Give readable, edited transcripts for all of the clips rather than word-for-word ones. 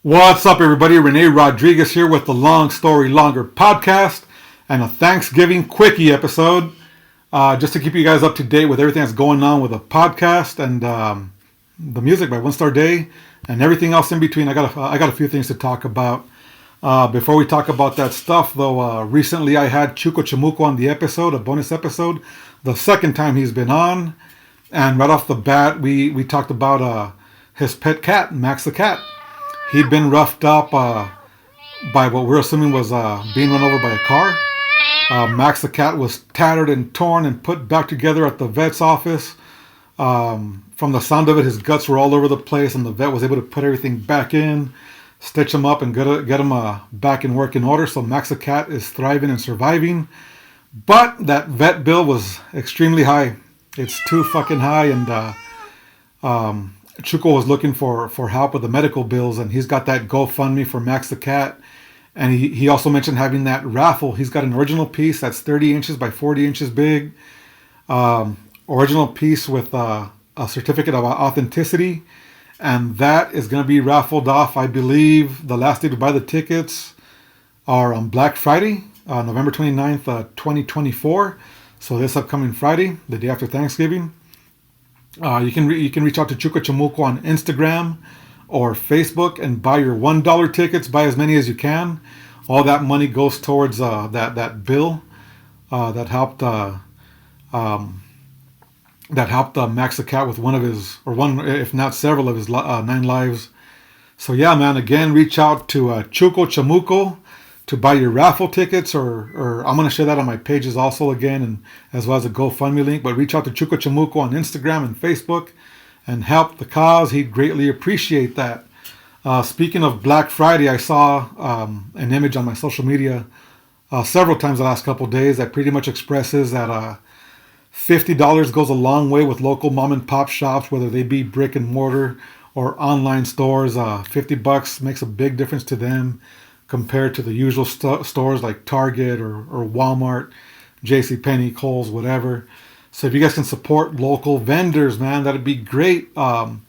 What's up, everybody? Rene Rodriguez here with the Long Story Longer podcast and a Thanksgiving Quickie episode. Just to keep you guys up to date with everything that's going on with the podcast and the music by One Star Day and everything else in between. I got a few things to talk about. Before we talk about that stuff, though, recently I had Chuco Chamuco on the episode, a bonus episode, the second time he's been on. And right off the bat, we talked about his pet cat, Max the cat. He'd been roughed up by what we're assuming was being run over by a car. Max the cat was tattered and torn and put back together at the vet's office. From the sound of it, his guts were all over the place, and the vet was able to put everything back in, stitch him up, and get him back in working order. So Max the cat is thriving and surviving. But that vet bill was extremely high. It's too fucking high, and Chuco was looking for help with the medical bills, and he's got that GoFundMe for Max the cat. And he also mentioned having that raffle. He's got an original piece that's 30 inches by 40 inches big. Original piece with a certificate of authenticity. And that is going to be raffled off. I believe the last day to buy the tickets are on Black Friday, November 29th, 2024. So this upcoming Friday, the day after Thanksgiving. You can reach out to Chuco Chamuco on Instagram or Facebook and buy your $1 tickets. Buy as many as you can. All that money goes towards that bill that helped Max the cat with one, if not several of his 9 lives. So yeah, man. Again, reach out to Chuco Chamuco to buy your raffle tickets, or I'm going to share that on my pages also again, and as well as a GoFundMe link. But reach out to Chuco Chamuco on Instagram and Facebook and help the cause. He'd greatly appreciate that. Speaking of Black Friday, I saw an image on my social media several times the last couple of days that pretty much expresses that $50 goes a long way with local mom and pop shops, whether they be brick and mortar or online stores. $50 makes a big difference to them compared to the usual stores like Target or Walmart, JCPenney, Kohl's, whatever. So if you guys can support local vendors, man, that'd be great. One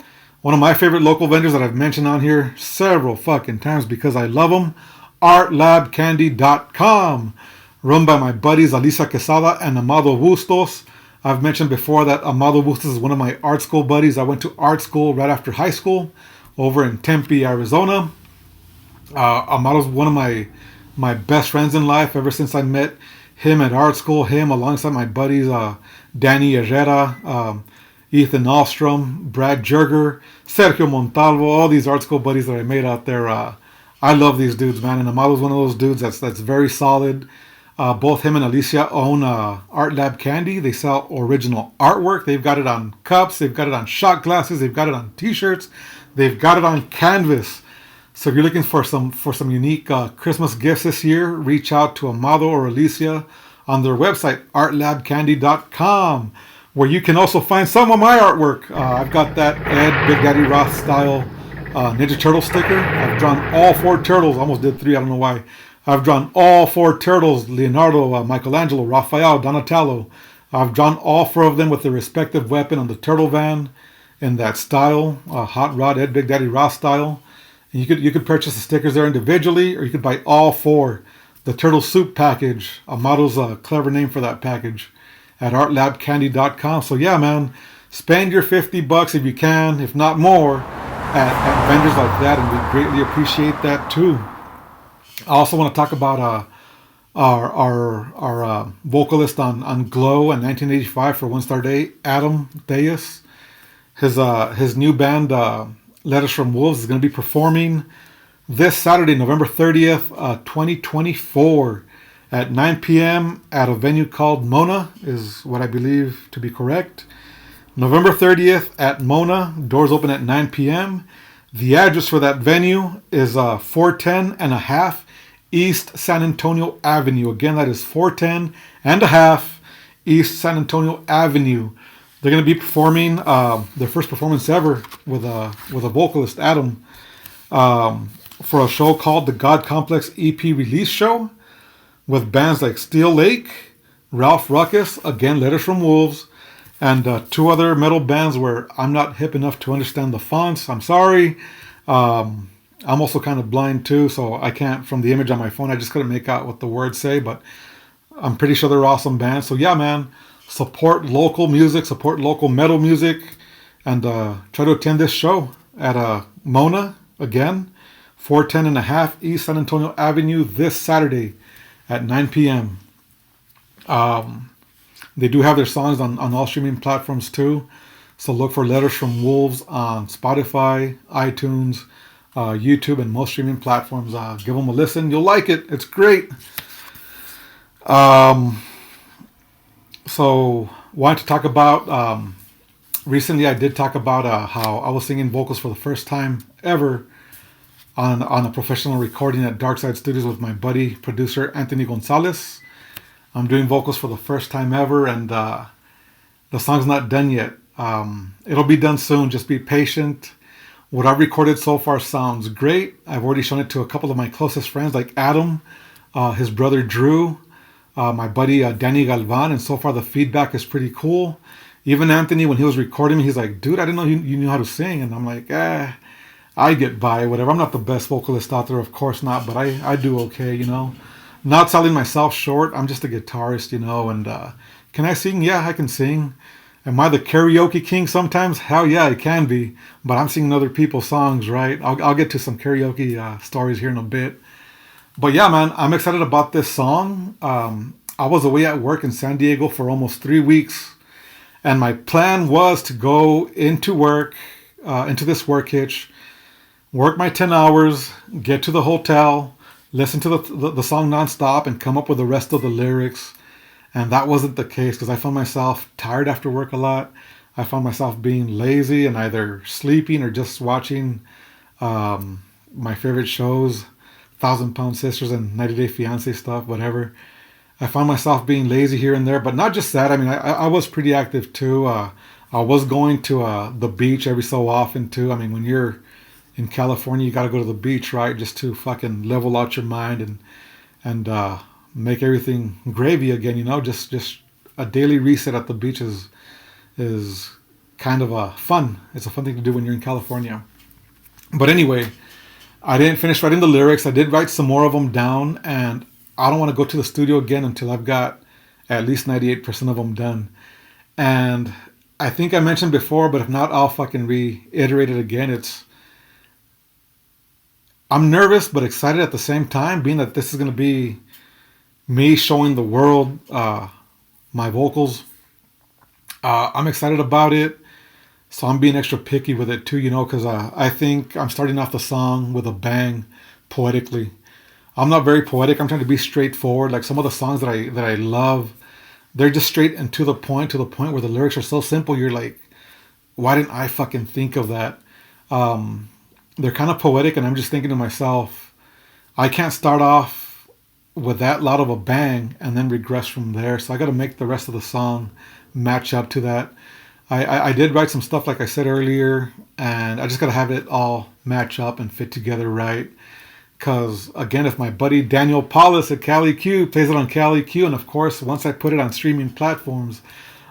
of my favorite local vendors that I've mentioned on here several fucking times because I love them, artlabcandy.com, run by my buddies Alicia Quesada and Amado Bustos. I've mentioned before that Amado Bustos is one of my art school buddies. I went to art school right after high school over in Tempe, Arizona. Amado's one of my best friends in life ever since I met him at art school. Him alongside my buddies Danny Herrera, Ethan Alstrom, Brad Jerger, Sergio Montalvo, all these art school buddies that I made out there. I love these dudes, man. And Amado's one of those dudes that's very solid. Both him and Alicia own Art Lab Candy. They sell original artwork. They've got it on cups. They've got it on shot glasses. They've got it on t-shirts. They've got it on canvas. So if you're looking for some unique Christmas gifts this year, reach out to Amado or Alicia on their website, artlabcandy.com, where you can also find some of my artwork. I've got that Ed Big Daddy Roth style Ninja Turtle sticker. I've drawn all 4 turtles. I almost did 3. I don't know why. I've drawn all 4 turtles, Leonardo, Michelangelo, Raphael, Donatello. I've drawn all 4 of them with their respective weapon on the turtle van in that style, Hot Rod Ed Big Daddy Roth style. You could purchase the stickers there individually, or you could buy all 4. The Turtle Soup package, Amado's a clever name for that package, at artlabcandy.com. So yeah, man, spend your $50 if you can, if not more, at vendors like that, and we greatly appreciate that too. I also want to talk about our vocalist on Glow in 1985 for One Star Day, Adam Thayus. His new band, Letters from Wolves, is going to be performing this Saturday, November 30th, 2024 at 9 p.m. at a venue called Mona, is what I believe to be correct. November 30th at Mona. Doors open at 9 p.m. The address for that venue is 410 and a half East San Antonio Avenue. Again, that is 410 and a half East San Antonio Avenue. They're going to be performing their first performance ever with a vocalist, Adam, for a show called the God Complex EP Release Show with bands like Steel Lake, Ralph Ruckus, again, Letters from Wolves, and 2 other metal bands where I'm not hip enough to understand the fonts. I'm sorry. I'm also kind of blind too, so I can't, from the image on my phone, I just couldn't make out what the words say, but I'm pretty sure they're awesome bands. So yeah, man, support local music, support local metal music, and try to attend this show at Mona, again, 410 and a half East San Antonio Avenue this Saturday at 9 p.m. They do have their songs on all streaming platforms too. So look for Letters from Wolves on Spotify, iTunes, YouTube, and most streaming platforms. Give them a listen. You'll like it. It's great. So wanted to talk about, recently I did talk about how I was singing vocals for the first time ever on a professional recording at Darkside Studios with my buddy, producer Anthony Gonzalez. I'm doing vocals for the first time ever, and the song's not done yet. It'll be done soon. Just be patient. What I've recorded so far sounds great. I've already shown it to a couple of my closest friends, like Adam, his brother Drew, my buddy Danny Galvan, and so far the feedback is pretty cool. Even Anthony, when he was recording me, he's like, dude, I didn't know you knew how to sing. And I'm like, I get by, whatever. I'm not the best vocalist out there, of course not, but I do okay, you know. Not selling myself short. I'm just a guitarist, you know, and can I sing? Yeah, I can sing. Am I the karaoke king sometimes? Hell yeah, I can be. But I'm singing other people's songs, right? I'll get to some karaoke stories here in a bit. But yeah, man, I'm excited about this song. I was away at work in San Diego for almost 3 weeks. And my plan was to go into work, into this work hitch, work my 10 hours, get to the hotel, listen to the song nonstop, and come up with the rest of the lyrics. And that wasn't the case because I found myself tired after work a lot. I found myself being lazy and either sleeping or just watching my favorite shows, 1,000-Pound Sisters and 90 Day Fiance stuff, whatever. I found myself being lazy here and there, but not just that. I mean, I was pretty active too. I was going to the beach every so often too. I mean, when you're in California, you got to go to the beach, right? Just to fucking level out your mind and make everything gravy again, you know. Just a daily reset at the beach is kind of fun. It's a fun thing to do when you're in California. But anyway, I didn't finish writing the lyrics. I did write some more of them down, and I don't want to go to the studio again until I've got at least 98% of them done. And I think I mentioned before, but if not, I'll fucking reiterate it again. I'm nervous but excited at the same time, being that this is going to be me showing the world my vocals. I'm excited about it, so I'm being extra picky with it too, you know, because I think I'm starting off the song with a bang, poetically. I'm not very poetic. I'm trying to be straightforward. Like some of the songs that I love, they're just straight and to the point where the lyrics are so simple. You're like, why didn't I fucking think of that? They're kind of poetic, and I'm just thinking to myself, I can't start off with that loud of a bang and then regress from there. So I got to make the rest of the song match up to that. I did write some stuff, like I said earlier, and I just got to have it all match up and fit together right. Because, again, if my buddy Daniel Paulus at Cali Q plays it on Cali Q, and of course, once I put it on streaming platforms,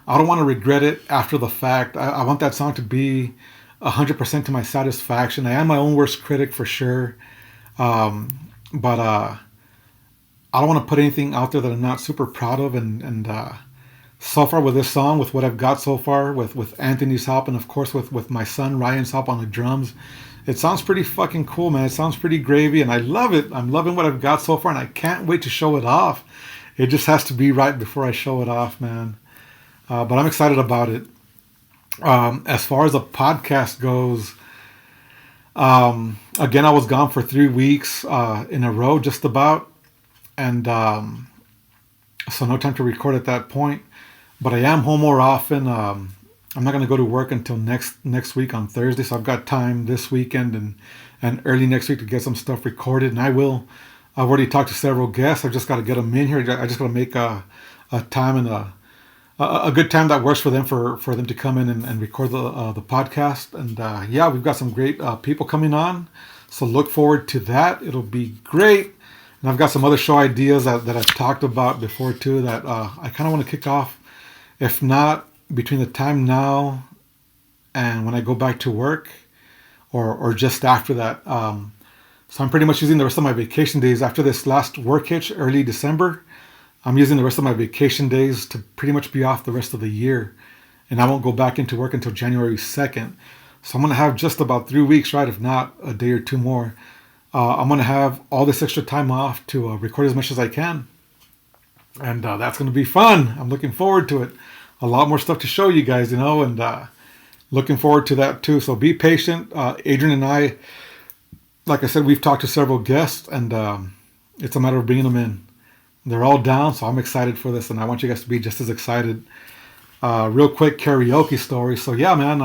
I don't want to regret it after the fact. I want that song to be 100% to my satisfaction. I am my own worst critic for sure. But I don't want to put anything out there that I'm not super proud of. And so far with this song, with what I've got so far, with Anthony's help, and of course with my son Ryan's help on the drums, it sounds pretty fucking cool, man. It sounds pretty gravy, and I love it. I'm loving what I've got so far, and I can't wait to show it off. It just has to be right before I show it off, man. But I'm excited about it. As far as the podcast goes, again, I was gone for 3 weeks in a row, just about, and so no time to record at that point. But I am home more often. I'm not going to go to work until next week on Thursday, so I've got time this weekend and early next week to get some stuff recorded, and I will. I've already talked to several guests. I've just got to get them in here. I just got to make a time and a good time that works for them for them to come in and record the podcast. And yeah, we've got some great people coming on, so look forward to that. It'll be great. And I've got some other show ideas that I've talked about before too that I kind of want to kick off. If not between the time now and when I go back to work, or just after that. So I'm pretty much using the rest of my vacation days after this last work hitch early December. I'm using the rest of my vacation days to pretty much be off the rest of the year. And I won't go back into work until January 2nd. So I'm going to have just about 3 weeks, right? If not a day or two more. I'm going to have all this extra time off to record as much as I can. And that's going to be fun. I'm looking forward to it. A lot more stuff to show you guys, and looking forward to that too. So be patient. Adrian and I, like I said, we've talked to several guests, and it's a matter of bringing them in. They're all down, so I'm excited for this, and I want you guys to be just as excited. Real quick karaoke story. So yeah, man,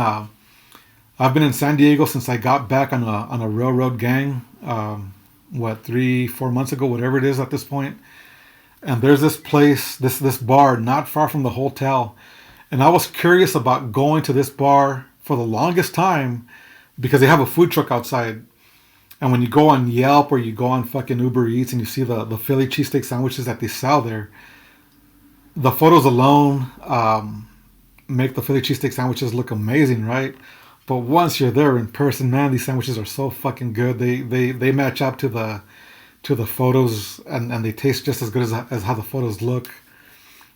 I've been in San Diego since I got back on a railroad gang. 3-4 months ago, whatever it is at this point. And there's this place, this bar, not far from the hotel. And I was curious about going to this bar for the longest time because they have a food truck outside. And when you go on Yelp or you go on fucking Uber Eats and you see the Philly cheesesteak sandwiches that they sell there, the photos alone make the Philly cheesesteak sandwiches look amazing, right? But once you're there in person, man, these sandwiches are so fucking good. They match up to the photos, and they taste just as good as how the photos look.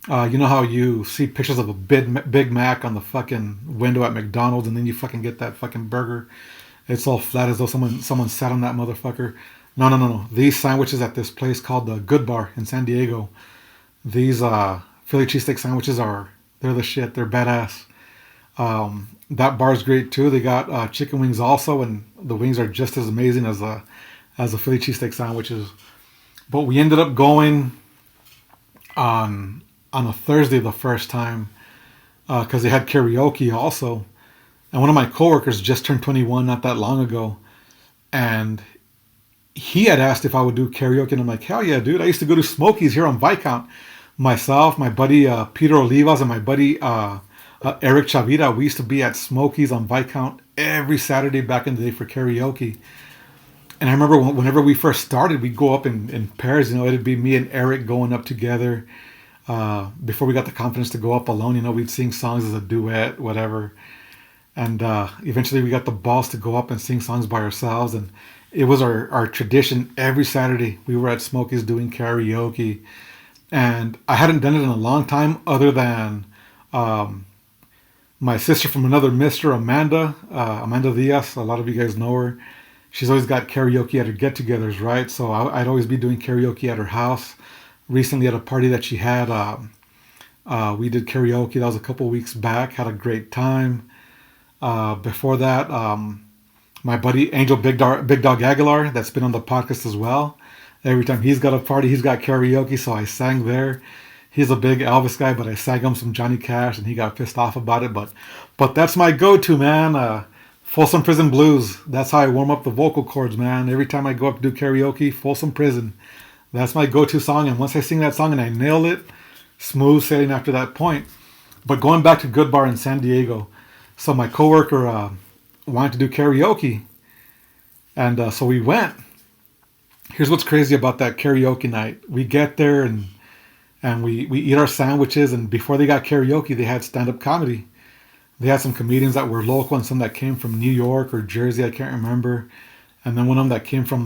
You know how you see pictures of a Big Mac on the fucking window at McDonald's, and then you fucking get that fucking burger. It's all flat as though someone sat on that motherfucker. No. These sandwiches at this place called the Good Bar in San Diego, these Philly cheesesteak sandwiches they're the shit. They're badass. That bar's great too. They got chicken wings also, and the wings are just as amazing as the Philly cheesesteak sandwiches. But we ended up going on a Thursday the first time because they had karaoke also. And one of my coworkers just turned 21 not that long ago. And he had asked if I would do karaoke. And I'm like, hell yeah, dude. I used to go to Smokies here on Viscount. Myself, my buddy Peter Olivas, and my buddy Eric Chavita, we used to be at Smokies on Viscount every Saturday back in the day for karaoke. And I remember whenever we first started, we'd go up in pairs. It'd be me and Eric going up together. Before we got the confidence to go up alone, we'd sing songs as a duet, whatever. And eventually we got the balls to go up and sing songs by ourselves. And it was our tradition every Saturday. We were at Smokies doing karaoke. And I hadn't done it in a long time other than my sister from another mister, Amanda Diaz. A lot of you guys know her. She's always got karaoke at her get-togethers, right? So I'd always be doing karaoke at her house. Recently at a party that she had, we did karaoke. That was a couple weeks back. Had a great time. Before that, my buddy Angel Big Dog Aguilar, that's been on the podcast as well. Every time he's got a party, he's got karaoke, so I sang there. He's a big Elvis guy, but I sang him some Johnny Cash, and he got pissed off about it. But that's my go-to, man. Folsom Prison Blues. That's how I warm up the vocal cords, man. Every time I go up to do karaoke, Folsom Prison. That's my go-to song, and once I sing that song and I nail it, smooth sailing after that point. But going back to Good Bar in San Diego, so my coworker wanted to do karaoke, and so we went. Here's what's crazy about that karaoke night. We get there and we eat our sandwiches, and before they got karaoke, they had stand-up comedy. They had some comedians that were local and some that came from New York or Jersey, I can't remember. And then one of them that came from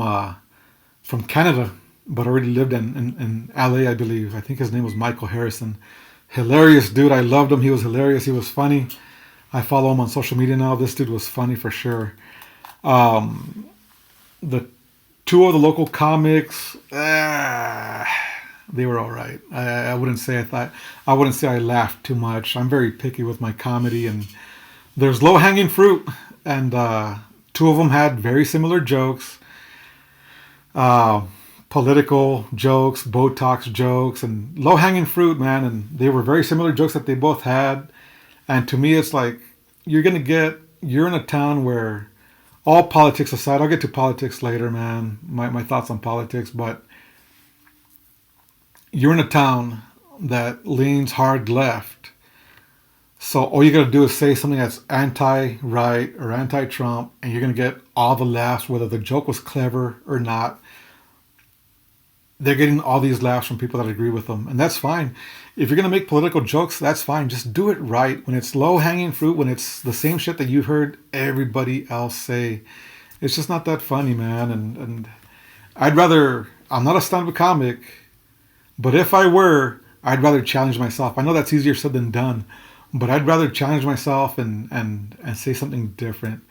Canada, but already lived in LA, I believe. I think his name was Michael Harrison. Hilarious dude. I loved him. He was hilarious. He was funny. I follow him on social media now. This dude was funny for sure. The two of the local comics, they were all right. I wouldn't say I laughed too much. I'm very picky with my comedy, and there's low-hanging fruit, and two of them had very similar jokes. Political jokes, Botox jokes, and low-hanging fruit, man. And they were very similar jokes that they both had. And to me, it's like, you're in a town where, all politics aside, I'll get to politics later, man, my thoughts on politics, but you're in a town that leans hard left. So all you got to do is say something that's anti-right or anti-Trump, and you're going to get all the laughs, whether the joke was clever or not. They're getting all these laughs from people that agree with them, and that's fine. If you're going to make political jokes, that's fine. Just do it right. When it's low-hanging fruit, when it's the same shit that you've heard everybody else say, It's just not that funny, man. And I'd rather, I'm not a stand-up comic, but if I were, I'd rather challenge myself. I know that's easier said than done, but I'd rather challenge myself and say something different.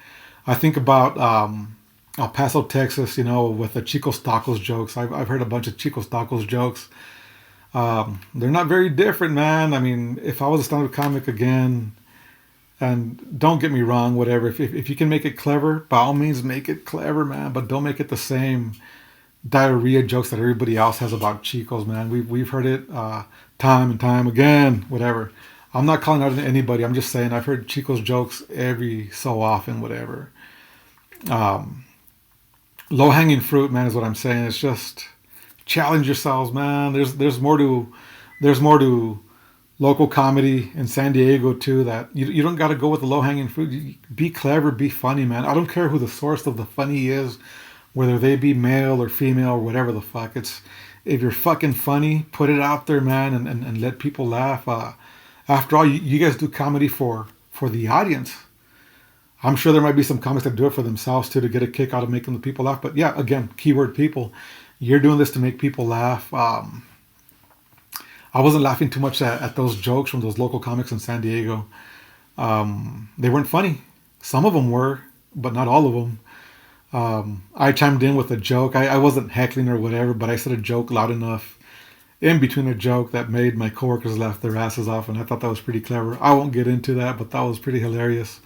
I think about El Paso, Texas, with the Chico's Tacos jokes. I've heard a bunch of Chico's Tacos jokes. They're not very different, man. I mean, if I was a stand-up comic again, and don't get me wrong, whatever, if you can make it clever, by all means make it clever, man, but don't make it the same diarrhea jokes that everybody else has about Chico's, man. We've heard it time and time again, whatever. I'm not calling out anybody. I'm just saying I've heard Chico's jokes every so often, whatever. Low hanging fruit, man, is what I'm saying. It's just challenge yourselves, man. There's more to local comedy in San Diego too. That you don't got to go with the low hanging fruit. Be clever, be funny, man. I don't care who the source of the funny is, whether they be male or female or whatever the fuck. It's if you're fucking funny, put it out there, man, and let people laugh. After all, you guys do comedy for the audience. I'm sure there might be some comics that do it for themselves too, to get a kick out of making the people laugh. But yeah, again, keyword people. You're doing this to make people laugh. I wasn't laughing too much at those jokes from those local comics in San Diego. They weren't funny. Some of them were, but not all of them. I chimed in with a joke. I wasn't heckling or whatever, but I said a joke loud enough in between a joke that made my coworkers laugh their asses off, and I thought that was pretty clever. I won't get into that, but that was pretty hilarious.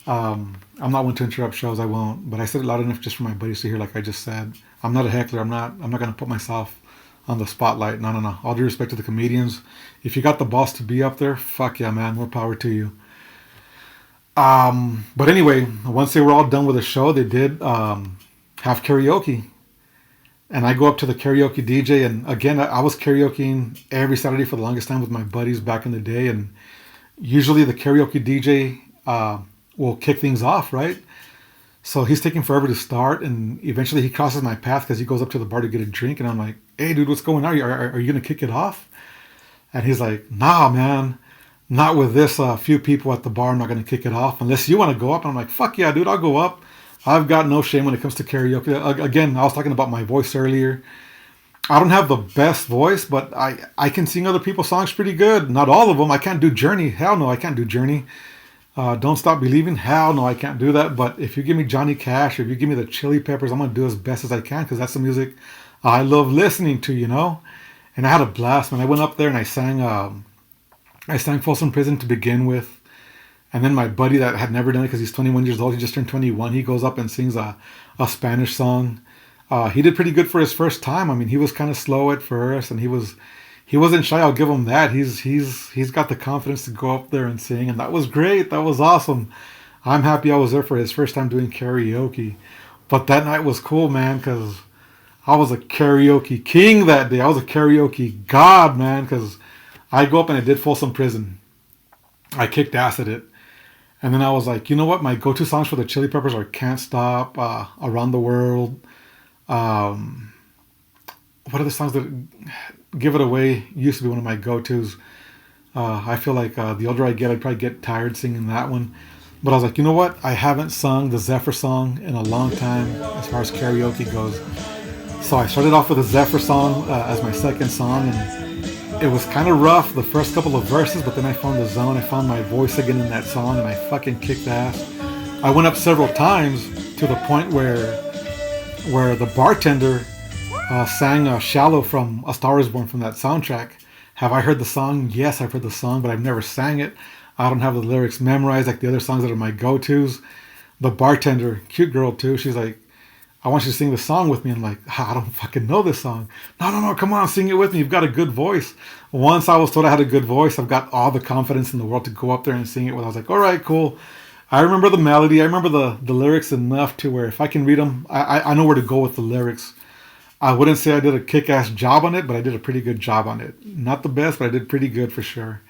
I'm not one to interrupt shows. I won't, but I said it loud enough just for my buddies to hear, like I just said. I'm not a heckler. I'm not going to put myself on the spotlight. No. All due respect to the comedians. If you got the balls to be up there, fuck yeah, man. More power to you. But anyway, once they were all done with the show, they did have karaoke. And I go up to the karaoke DJ. And again, I was karaokeing every Saturday for the longest time with my buddies back in the day. And usually the karaoke DJ will kick things off, right? So he's taking forever to start, and eventually he crosses my path because he goes up to the bar to get a drink, and I'm like, hey, dude, what's going on? Are you going to kick it off? And he's like, nah, man, not with this few people at the bar. I'm not going to kick it off unless you want to go up. And I'm like, fuck yeah, dude, I'll go up. I've got no shame when it comes to karaoke. Again, I was talking about my voice earlier. I don't have the best voice, but I can sing other people's songs pretty good. Not all of them. I can't do Journey. Hell no, I can't do Journey. Don't Stop Believing. Hell no, I can't do that. But if you give me Johnny Cash, or if you give me the Chili Peppers, I'm going to do as best as I can, because that's the music I love listening to, And I had a blast, man. I went up there and I sang Folsom Prison to begin with. And then my buddy that had never done it, because he's 21 years old, he just turned 21, he goes up and sings a Spanish song. He did pretty good for his first time. I mean, he was kind of slow at first, and he wasn't shy. I'll give him that. He's got the confidence to go up there and sing, and that was great. That was awesome. I'm happy I was there for his first time doing karaoke. But that night was cool, man, because I was a karaoke king that day. I was a karaoke god, man, because I go up and I did Folsom Prison. I kicked ass at it. And then I was like, you know what? My go-to songs for the Chili Peppers are Can't Stop, Around the World. What are the songs that Give It Away used to be one of my go-tos. I feel like the older I get, I'd probably get tired singing that one. But I was like, you know what? I haven't sung the Zephyr song in a long time as far as karaoke goes. So I started off with the Zephyr song as my second song, and it was kind of rough the first couple of verses, but then I found the zone. I found my voice again in that song, and I fucking kicked ass. I went up several times to the point where the bartender sang Shallow from A Star Is Born from that soundtrack. Have I heard the song? Yes, I've heard the song, but I've never sang it. I don't have the lyrics memorized like the other songs that are my go-tos. The bartender, cute girl too, she's like, I want you to sing the song with me. I'm like, I don't fucking know this song. No, come on, sing it with me. You've got a good voice. Once I was told I had a good voice, I've got all the confidence in the world to go up there and sing it with. I was like, all right, cool. I remember the melody. I remember the lyrics enough to where if I can read them, I know where to go with the lyrics. I wouldn't say I did a kick-ass job on it, but I did a pretty good job on it. Not the best, but I did pretty good for sure.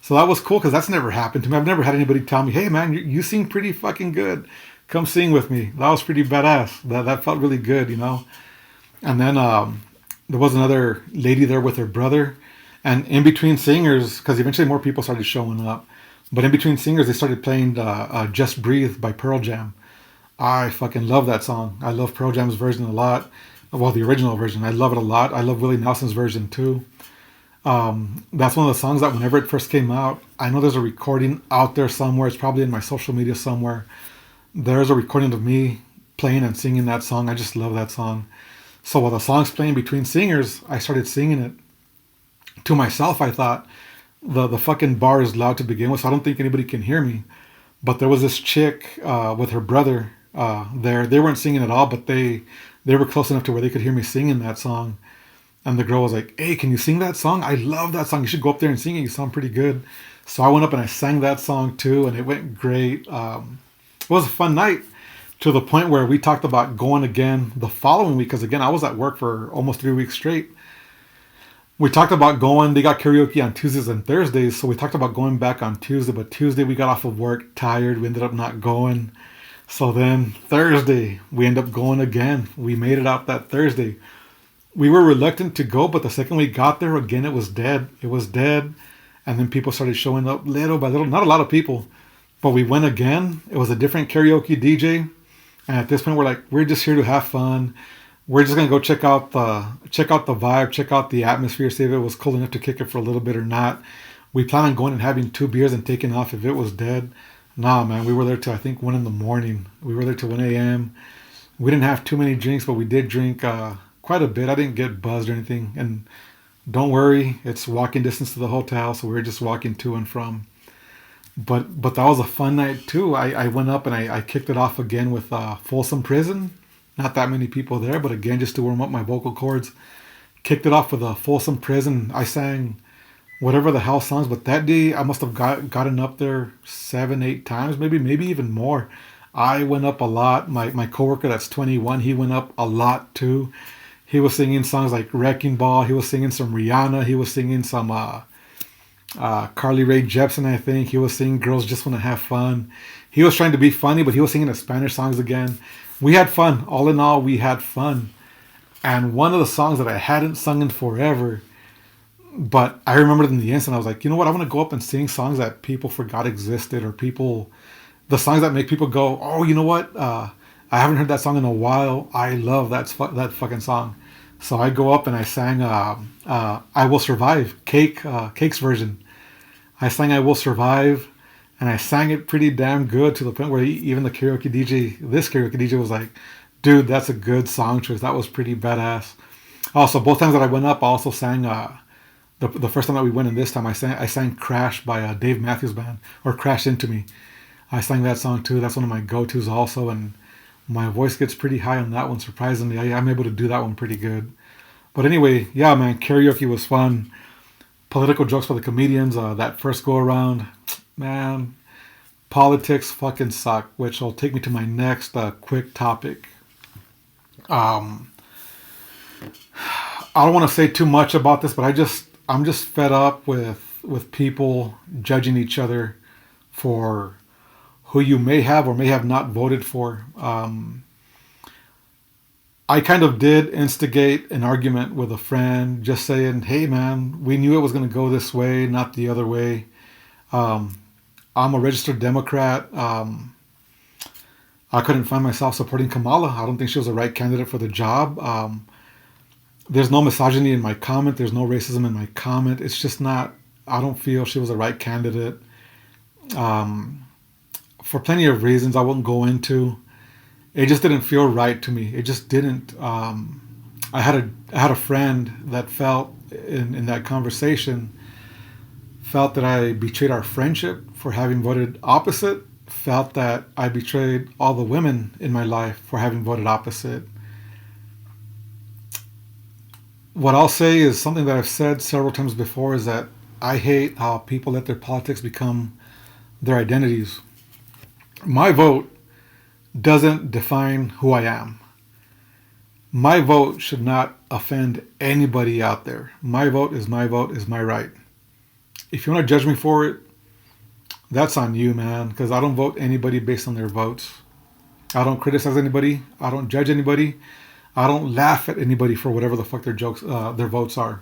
So that was cool, because that's never happened to me. I've never had anybody tell me, hey man, you sing pretty fucking good. Come sing with me. That was pretty badass. That felt really good, And then there was another lady there with her brother. And in between singers, because eventually more people started showing up, but in between singers, they started playing Just Breathe by Pearl Jam. I fucking love that song. I love Pearl Jam's version a lot. Well, the original version. I love it a lot. I love Willie Nelson's version too. That's one of the songs that whenever it first came out, I know there's a recording out there somewhere. It's probably in my social media somewhere. There's a recording of me playing and singing that song. I just love that song. So while the song's playing between singers, I started singing it to myself. I thought the fucking bar is loud to begin with, so I don't think anybody can hear me. But there was this chick with her brother there. They weren't singing at all, but they were close enough to where they could hear me singing that song. And the girl was like, "Hey, can you sing that song? I love that song. You should go up there and sing it. You sound pretty good." So I went up and I sang that song too, and it went great. It was a fun night to the point where we talked about going again the following week. Because again, I was at work for almost 3 weeks straight. We talked about going. They got karaoke on Tuesdays and Thursdays, so we talked about going back on Tuesday. But Tuesday we got off of work tired. We ended up not going. So then Thursday we ended up going again. We made it out that Thursday. We were reluctant to go, but the second we got there, again, it was dead. It was dead. And then people started showing up little by little. Not a lot of people, but we went again. It was a different karaoke DJ. And at this point, we're like, we're just here to have fun. We're just gonna go check out the vibe, check out the atmosphere, see if it was cool enough to kick it for a little bit or not. We planned on going and having 2 beers and taking off if it was dead. Nah, man, we were there till I think 1 a.m. We were there till 1 a.m. We didn't have too many drinks, but we did drink quite a bit. I didn't get buzzed or anything. And don't worry, it's walking distance to the hotel, so we were just walking to and from. But that was a fun night too. I went up and I kicked it off again with Folsom Prison. Not that many people there, but again, just to warm up my vocal cords. Kicked it off with a Folsom Prison. I sang whatever the hell songs, but that day I must have gotten up there 7, 8 times, maybe even more. I went up a lot. My coworker that's 21, he went up a lot too. He was singing songs like Wrecking Ball. He was singing some Rihanna. He was singing some Carly Rae Jepsen, I think. He was singing Girls Just Want to Have Fun. He was trying to be funny, but he was singing the Spanish songs again. We had fun. All in all, we had fun. And one of the songs that I hadn't sung in forever, but I remembered in the instant, I was like, you know what? I want to go up and sing songs that people forgot existed, or the songs that make people go, oh, you know what? I haven't heard that song in a while. I love that fucking song. So I go up and I sang I Will Survive, Cake's version. I sang I Will Survive, and I sang it pretty damn good to the point where even this karaoke DJ was like, dude, that's a good song choice. That was pretty badass. Also, both times that I went up, I also sang the first time that we went and this time I sang Crash by Dave Matthews Band, or Crash Into Me. I sang that song too. That's one of my go-tos also, and my voice gets pretty high on that one, surprisingly. I'm able to do that one pretty good. But anyway, yeah, man, karaoke was fun. Political jokes for the comedians, that first go around, man, politics fucking suck, which will take me to my next quick topic. I don't want to say too much about this, but I'm just fed up with people judging each other for who you may have or may have not voted for. I kind of did instigate an argument with a friend, just saying, hey man, we knew it was going to go this way, not the other way. I'm a registered Democrat. I couldn't find myself supporting Kamala. I don't think she was the right candidate for the job. There's no misogyny in my comment. There's no racism in my comment. It's just not, I don't feel she was the right candidate. For plenty of reasons I won't go into. It just didn't feel right to me. It just didn't. I had a friend that felt in that conversation, felt that I betrayed our friendship for having voted opposite, felt that I betrayed all the women in my life for having voted opposite. What I'll say is something that I've said several times before, is that I hate how people let their politics become their identities. My vote doesn't define who I am. My vote should not offend anybody out there. My vote is my right. If you want to judge me for it, that's on you, man, because I don't vote anybody based on their votes. I don't criticize anybody. I don't judge anybody. I don't laugh at anybody for whatever the fuck their votes are.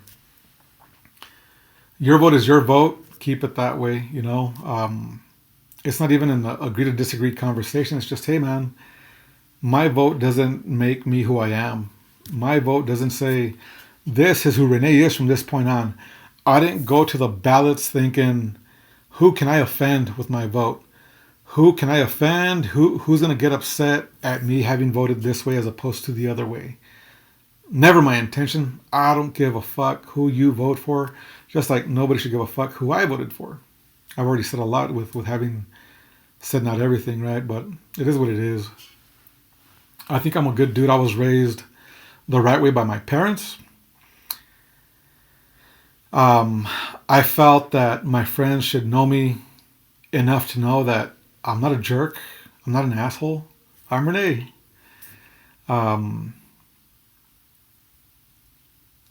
Your vote is your vote. Keep it that way, you know. It's not even an agree to disagree conversation. It's just, hey, man, My vote doesn't make me who I am. My vote doesn't say, this is who Rene is from this point on. I didn't go to the ballots thinking, who can I offend with my vote? Who can I offend? Who's going to get upset at me having voted this way as opposed to the other way? Never my intention. I don't give a fuck who you vote for, just like nobody should give a fuck who I voted for. I've already said a lot with having said not everything, right? But it is what it is. I think I'm a good dude. I was raised the right way by my parents. I felt that my friends should know me enough to know that I'm not a jerk. I'm not an asshole. I'm Rene.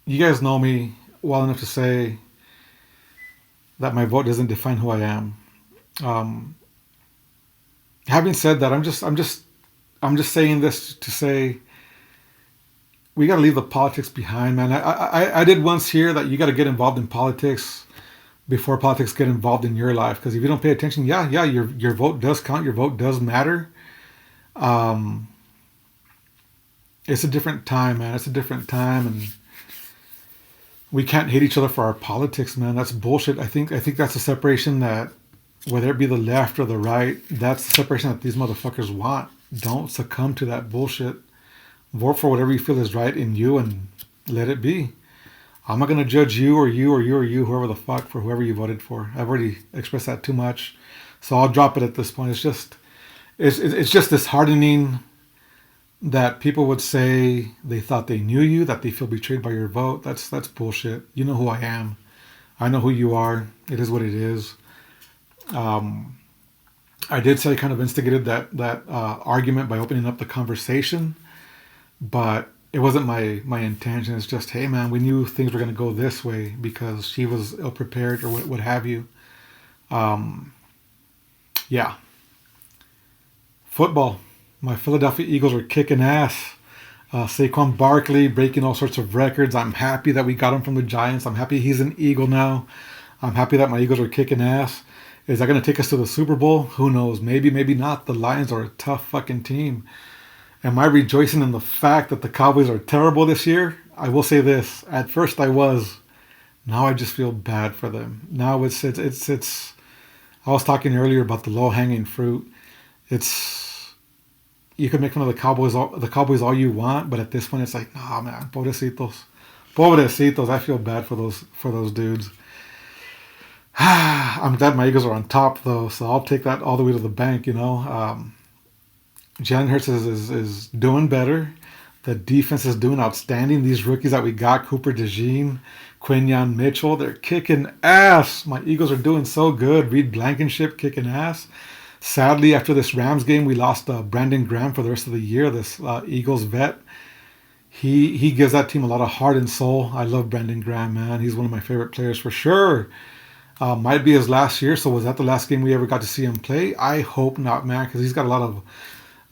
You guys know me well enough to say that my vote doesn't define who I am. Having said that, I'm just saying this to say we got to leave the politics behind, man. I did once hear that you got to get involved in politics before politics get involved in your life. Because if you don't pay attention, your vote does count. Your vote does matter. It's a different time, man. It's a different time, and we can't hate each other for our politics, man. That's bullshit. I think that's a separation that, whether it be the left or the right, that's the separation that these motherfuckers want. Don't succumb to that bullshit. Vote for whatever you feel is right in you and let it be. I'm not going to judge you or you or you or you, whoever the fuck, for whoever you voted for. I've already expressed that too much. So I'll drop it at this point. It's just disheartening that people would say they thought they knew you, that they feel betrayed by your vote. That's bullshit. You know who I am. I know who you are. It is what it is. I did say I kind of instigated that argument by opening up the conversation, but it wasn't my intention. It's just, hey man, we knew things were going to go this way because she was ill prepared or what have you. Yeah. Football. My Philadelphia Eagles are kicking ass. Saquon Barkley breaking all sorts of records. I'm happy that we got him from the Giants. I'm happy he's an Eagle now. I'm happy that my Eagles are kicking ass. Is that going to take us to the Super Bowl? Who knows? Maybe, maybe not. The Lions are a tough fucking team. Am I rejoicing in the fact that the Cowboys are terrible this year? I will say this. At first I was. Now I just feel bad for them. Now it's. I was talking earlier about the low-hanging fruit. You can make fun of the Cowboys all you want, but at this point it's like, nah, man, pobrecitos. I feel bad for those dudes. I'm glad my Eagles are on top though, so I'll take that all the way to the bank. You know, Jalen Hurts is doing better. The defense is doing outstanding. These rookies that we got, Cooper DeJean, Quinyon Mitchell, they're kicking ass. My Eagles are doing so good. Reed Blankenship kicking ass. Sadly, after this Rams game, we lost Brandon Graham for the rest of the year, this Eagles vet. He gives that team a lot of heart and soul. I love Brandon Graham, man. He's one of my favorite players for sure. Might be his last year, so was that the last game we ever got to see him play? I hope not, man, because he's got a lot of...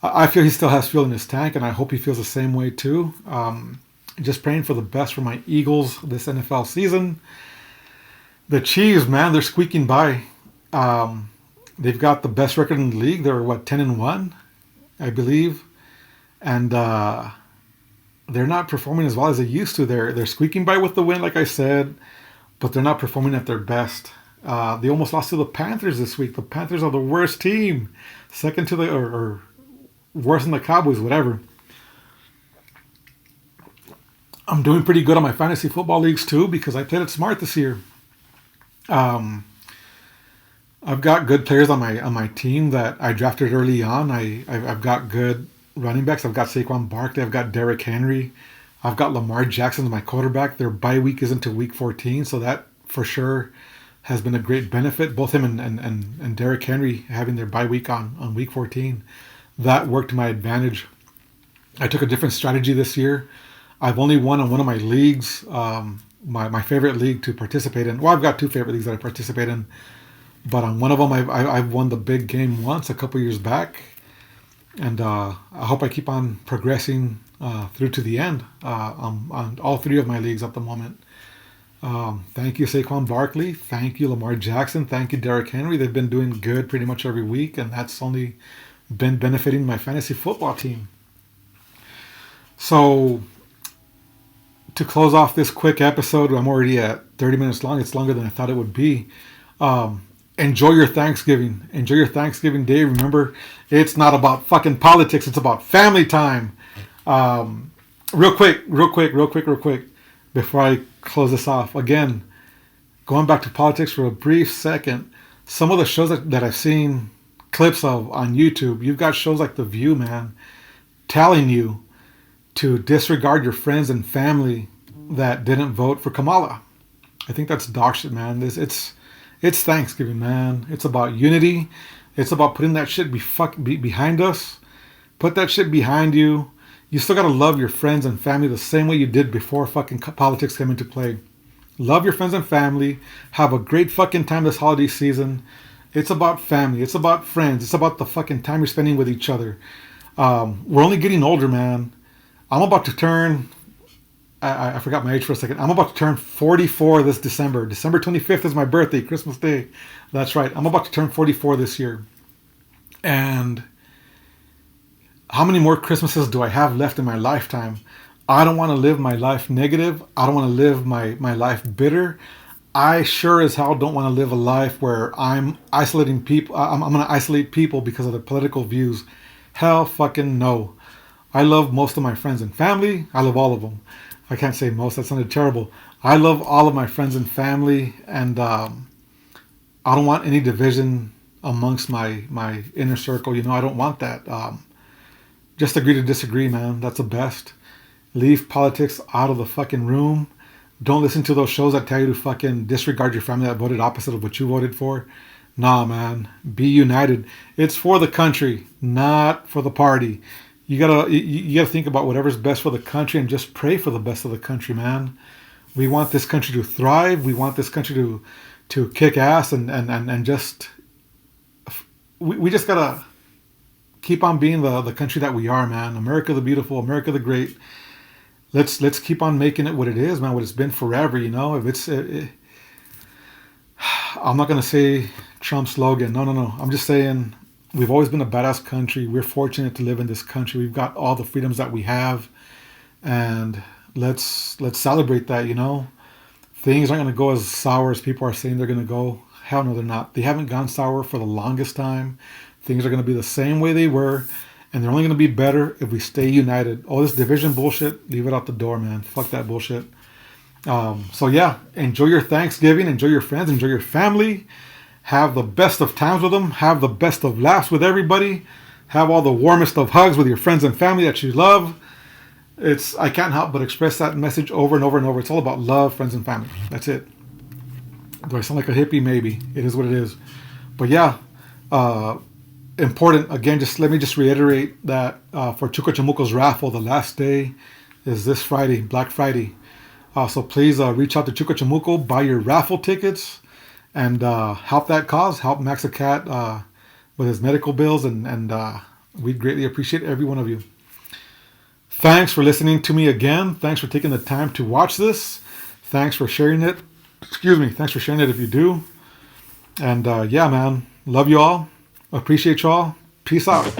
I feel he still has fuel in his tank, and I hope he feels the same way too. Just praying for the best for my Eagles this NFL season. The Chiefs, man, they're squeaking by. They've got the best record in the league. They're, 10-1, I believe. And they're not performing as well as they used to. They're squeaking by with the win, like I said, but they're not performing at their best. They almost lost to the Panthers this week. The Panthers are the worst team. Second to or worse than the Cowboys, whatever. I'm doing pretty good on my fantasy football leagues too because I played it smart this year. I've got good players on my team that I drafted early on. I've got good running backs. I've got Saquon Barkley. I've got Derrick Henry. I've got Lamar Jackson as my quarterback. Their bye week is into week 14, so that for sure has been a great benefit. Both him and Derrick Henry having their bye week on week 14. That worked to my advantage. I took a different strategy this year. I've only won on one of my leagues, my favorite league to participate in. Well, I've got two favorite leagues that I participate in. But on one of them, I've won the big game once a couple years back. And I hope I keep on progressing through to the end on all three of my leagues at the moment. Thank you, Saquon Barkley. Thank you, Lamar Jackson. Thank you, Derrick Henry. They've been doing good pretty much every week. And that's only been benefiting my fantasy football team. So to close off this quick episode, I'm already at 30 minutes long. It's longer than I thought it would be. Enjoy your Thanksgiving. Enjoy your Thanksgiving day. Remember, it's not about fucking politics. It's about family time. Real quick, before I close this off. Again, going back to politics for a brief second, some of the shows that I've seen clips of on YouTube, you've got shows like The View, man, telling you to disregard your friends and family that didn't vote for Kamala. I think that's dog shit, man. It's Thanksgiving, man. It's about unity. It's about putting that shit behind us. Put that shit behind you. You still gotta love your friends and family the same way you did before fucking politics came into play. Love your friends and family. Have a great fucking time this holiday season. It's about family. It's about friends. It's about the fucking time you're spending with each other. We're only getting older, man. I'm about to turn, I forgot my age for a second. I'm about to turn 44 this December. December 25th is my birthday, Christmas Day. That's right. I'm about to turn 44 this year. And how many more Christmases do I have left in my lifetime? I don't want to live my life negative. I don't want to live my life bitter. I sure as hell don't want to live a life where I'm isolating people. I'm going to isolate people because of their political views. Hell fucking no. I love most of my friends and family. I love all of them. I can't say most. That sounded terrible. I love all of my friends and family. And I don't want any division amongst my inner circle. You know, I don't want that. Just agree to disagree, man. That's the best. Leave politics out of the fucking room. Don't listen to those shows that tell you to fucking disregard your family that voted opposite of what you voted for. Nah, man. Be united. It's for the country, not for the party. You gotta think about whatever's best for the country and just pray for the best of the country, man. We want this country to thrive. We want this country to kick ass and just we just gotta keep on being the country that we are, man. America the beautiful, America the great. Let's keep on making it what it is, man. What it's been forever, you know. If I'm not gonna say Trump's slogan. No. I'm just saying. We've always been a badass country. We're fortunate to live in this country. We've got all the freedoms that we have, and let's celebrate that. You know, things aren't going to go as sour as people are saying they're going to go. Hell no, they're not. They haven't gone sour for the longest time. Things are going to be the same way they were, and they're only going to be better if we stay united. All this division bullshit, leave it out the door, man. Fuck that bullshit. So yeah, enjoy your Thanksgiving. Enjoy your friends. Enjoy your family. Have the best of times with them. Have the best of laughs with everybody. Have all the warmest of hugs with your friends and family that you love. I can't help but express that message over and over and over. It's all about love, friends, and family. That's it. Do I sound like a hippie? Maybe. It is what it is. But yeah, important. Again, let me reiterate that for Chuco Chamuco's raffle, the last day is this Friday, Black Friday. So please reach out to Chuco Chamuco, buy your raffle tickets, and help that cause. Help Max the Cat with his medical bills, and we'd greatly appreciate every one of you. Thanks for listening to me again. Thanks for taking the time to watch this. Thanks for sharing it. Thanks for sharing it if you do. And yeah, man. Love you all. Appreciate you all. Peace out.